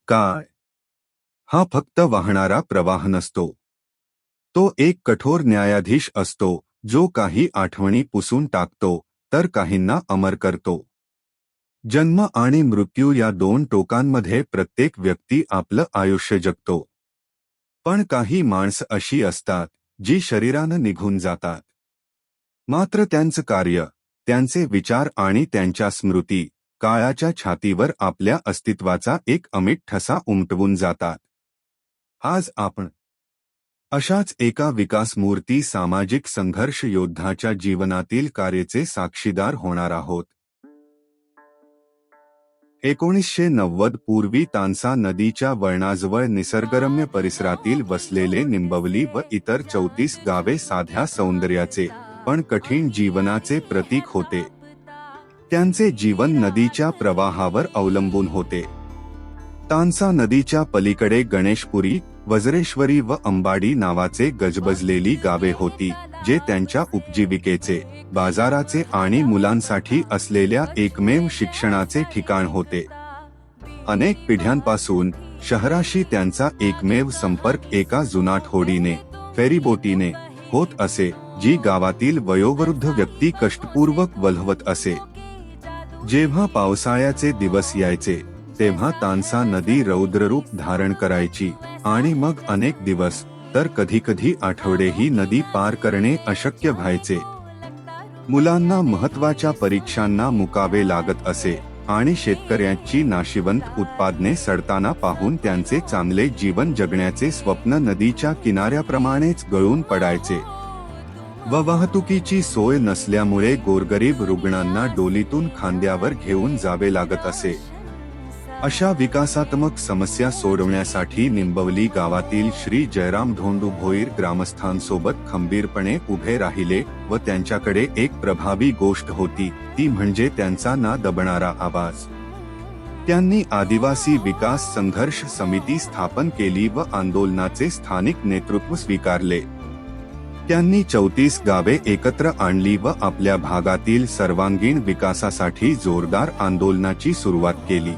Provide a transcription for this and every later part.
काळ हा फक्त वाहणारा प्रवाह नसतो. तो एक कठोर न्यायाधीश असतो, जो काही आठवणी पुसून टाकतो तर काहींना अमर करतो. जन्म आणि मृत्यू या दोन टोकांमध्ये प्रत्येक व्यक्ती आपलं आयुष्य जगतो. पण काही माणसं अशी असतात जी शरीरानं निघून जातात, मात्र त्यांचं कार्य, त्यांचे विचार आणि त्यांच्या स्मृती काळाच्या छातीवर आपल्या अस्तित्वाचा एक अमिट ठसा उमटवून जातात. आज आपण अशाच एका विकासमूर्ती सामाजिक संघर्ष योद्धाच्या जीवनातील कार्याचे साक्षीदार होणार आहोत. 1990 पूर्वी तानसा नदीच्या वळणाजवळ निसर्गरम्य परिसरातील वसलेले निंबवली व इतर 34 गावे साध्या सौंदर्याचे पण कठीण जीवनाचे प्रतीक होते. त्यांचे जीवन नदीच्या प्रवाहावर अवलंबून होते. तानसा नदीच्या पलीकडे गणेशपुरी, वज्रेश्वरी व अंबाडी नावाचे गजबजलेली गावे होती, जे त्यांच्या उपजीविकेचे, बाजाराचे आणि मुलांसाठी असलेल्या एकमेव शिक्षणाचे ठिकाण होते. अनेक पिढ्यांपासून शहराशी त्यांचा एकमेव संपर्क एका जुनाट होडीने, फेरीबोटीने होत असे, जी गावातील वयोवृद्ध व्यक्ती कष्टपूर्वक वल्हवत असे. जेव्हा पावसाळ्याचे दिवस यायचे तेव्हा तानसा नदी रौद्ररूप धारण करायची आणि मग अनेक दिवस तर कधीकधी आठवडे ही नदी पार करणे अशक्य व्हायचे. मुलांना महत्त्वाच्या परीक्षांना मुकावे लागत असे आणि शेतकऱ्यांची नाशिवंत उत्पादने सडताना पाहून त्यांचे चांगले जीवन जगण्याचे स्वप्न नदीच्या किनाऱ्याप्रमाणेच गळून पडायचे. व वाहतुकीची सोय नसल्यामुळे गोरगरीब रुग्णांना डोलीतून खांद्यावर घेऊन जावे लागत असे. अशा विकासात्मक समस्या सोडवण्यासाठी निंबवली गावातील श्री जयराम धोंडू भोईर ग्रामस्थांसोबत खंबीरपणे उभे राहिले व त्यांच्याकडे एक प्रभावी गोष्ट होती, ती म्हणजे त्यांचा ना दबणारा आवाज. त्यांनी आदिवासी विकास संघर्ष समिती स्थापन केली व आंदोलनाचे स्थानिक नेतृत्व स्वीकारले. त्यांनी 34 गावे एकत्र आणली व आपल्या भागातील सर्वांगीण विकासासाठी जोरदार आंदोलनाची सुरुवात केली.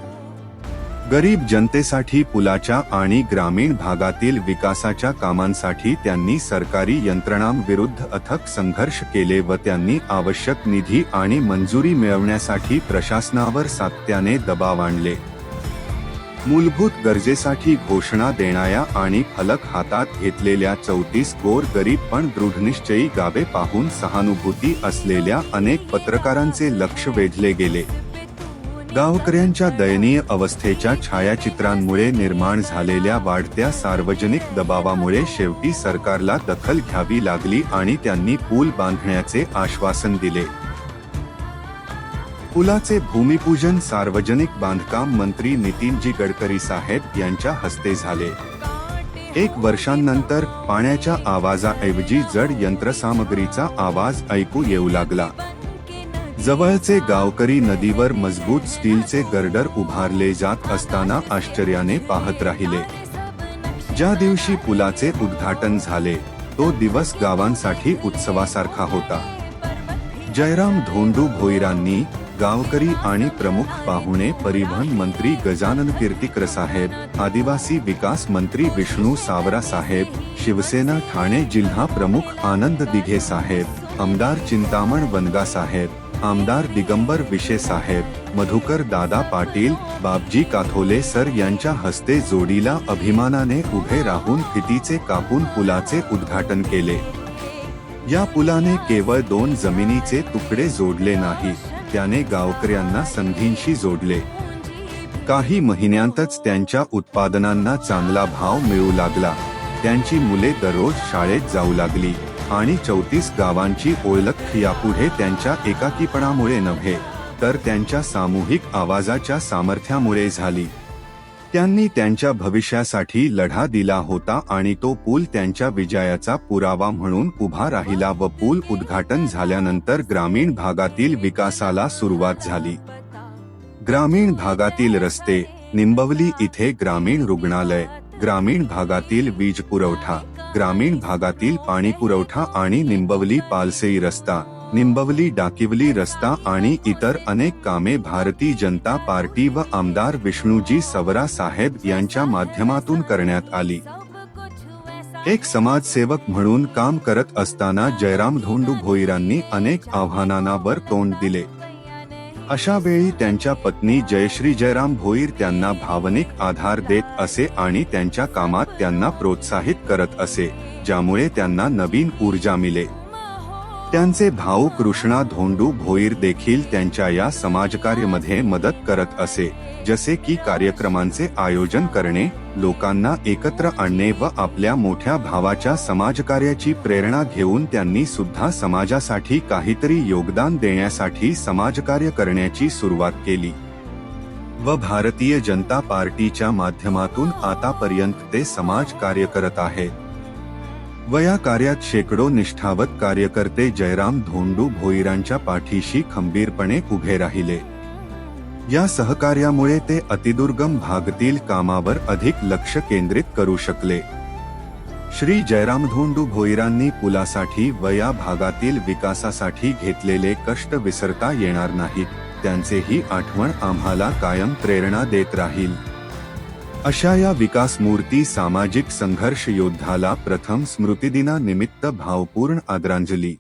गरीब जनतेसाठी पुलाच्या आणि ग्रामीण भागातील विकासाच्या कामांसाठी त्यांनी सरकारी यंत्रणांविरुद्ध अथक संघर्ष केले व त्यांनी आवश्यक निधी आणि मंजुरी मिळवण्यासाठी प्रशासनावर सातत्याने दबाव आणले. मूलभूत गरजेसाठी घोषणा देणाऱ्या आणि फलक हातात घेतलेल्या 34 गोर गरीब पण दृढनिश्चयी गावे पाहून सहानुभूती असलेल्या अनेक पत्रकारांचे लक्ष वेधले गेले. गावकऱ्यांच्या दयनीय अवस्थेच्या छायाचित्रांमुळे निर्माण झालेल्या वाढत्या सार्वजनिक दबावामुळे शेवटी सरकारला दखल घ्यावी लागली आणि त्यांनी पूल बांधण्याचे आश्वासन दिले. पुलाचे भूमिपूजन सार्वजनिक बांधकाम मंत्री नितीनजी गडकरी साहेब यांच्या हस्ते झाले. 1 वर्षांनंतर पाण्याच्या आवाजाऐवजी जड यंत्रसामग्रीचा आवाज ऐकू येऊ लागला. जवळचे गावकरी नदीवर मजबूत स्टीलचे गर्डर उभारले जात असताना आश्चर्याने पाहत राहिले. ज्या दिवशी पुलाचे उद्घाटन झाले तो दिवस गावांसाठी उत्सवासारखा होता. जयराम धोंडू भोईरांनी, गावकरी आणि प्रमुख पाहुणे परिवहन मंत्री गजानन कीर्तिकर साहेब, आदिवासी विकास मंत्री विष्णू सावरा साहेब, शिवसेना ठाणे जिल्हा प्रमुख आनंद दिघे साहेब, आमदार चिंतामण वनगा साहेब, आमदार दिगंबर विशे साहेब, मधुकर दादा पाटील, बाबजी काथोले सर यांच्या हस्ते जोडीला अभिमानाने उभे राहून फितीचे कापून पुलाचे उद्घाटन केले. या पुलाने केवळ 2 जमिनीचे तुकडे जोडले नाहीत, त्याने गावकऱ्यांना संधींशी जोडले. काही महिन्यांतच त्यांच्या उत्पादनांना चांगला भाव मिळू लागला. त्यांची मुले दररोज शाळेत जाऊ लागली आणि 34 गावांची ओळख यापुढे त्यांच्या एकाकीपणामुळे नव्हे तर त्यांच्या सामूहिक आवाजाच्या सामर्थ्यामुळे झाली. त्यांनी त्यांच्या भविष्यासाठी लढा दिला होता आणि तो पूल त्यांच्या विजयाचा पुरावा म्हणून उभा राहिला व पूल उद्घाटन झाल्यानंतर ग्रामीण भागातील विकासाला सुरुवात झाली. ग्रामीण भागातील रस्ते, निंबवली इथे ग्रामीण रुग्णालय, ग्रामीण भागातील वीज पुरवठा, ग्रामीण भागातील पाणी पुरवठा आणि निंबवली पालसेई रस्ता निंबवली डाकिवली रस्ता आणि इतर अनेक कामे भारतीय जनता पार्टी व आमदार विष्णूजी सवरा साहेब यांच्या माध्यमातून करण्यात आली. एक समाजसेवक म्हणून काम करत असताना जयराम धोंडू भोईरांनी अनेक आव्हानांना वर तोंड दिले. अशा वेळी त्यांच्या पत्नी जयश्री जयराम भोईर त्यांना भावनिक आधार देत असे आणि त्यांच्या कामात त्यांना प्रोत्साहित करत असे, ज्यामुळे त्यांना नवीन ऊर्जा मिळे. त्यांचे भाऊ कृष्णा धोंडू भोईर देखील त्यांच्या या समाजकार्यामध्ये मदत करत असे, जसे की कार्यक्रमांचे आयोजन करणे, लोकांना एकत्र आणणे व आपल्या मोठ्या भावाच्या समाजकार्याची प्रेरणा घेऊन त्यांनी सुद्धा समाजासाठी काहीतरी योगदान देण्यासाठी समाजकार्य करण्याची सुरुवात केली व भारतीय जनता पार्टीच्या माध्यमातून आतापर्यंत ते समाजकार्य करत आहेत. व या कार्यात शेकडो निष्ठावत कार्यकर्ते जयराम धोंडू भोईरांच्या पाठीशी खंबीरपणे उभे राहिले. या सहकार्यामुळे ते अतिदुर्गम भागातील कामावर अधिक लक्ष केंद्रित करू शकले. श्री जयराम धोंडू भोईरांनी पुलासाठी व या भागातील विकासासाठी घेतलेले कष्ट विसरता येणार नाहीत. त्यांचे ही आठवण आम्हाला कायम प्रेरणा देत राहील. अशा या विकासमूर्ती सामाजिक संघर्ष योद्धाला प्रथम स्मृतिदिनानिमित्त भावपूर्ण आदरांजली.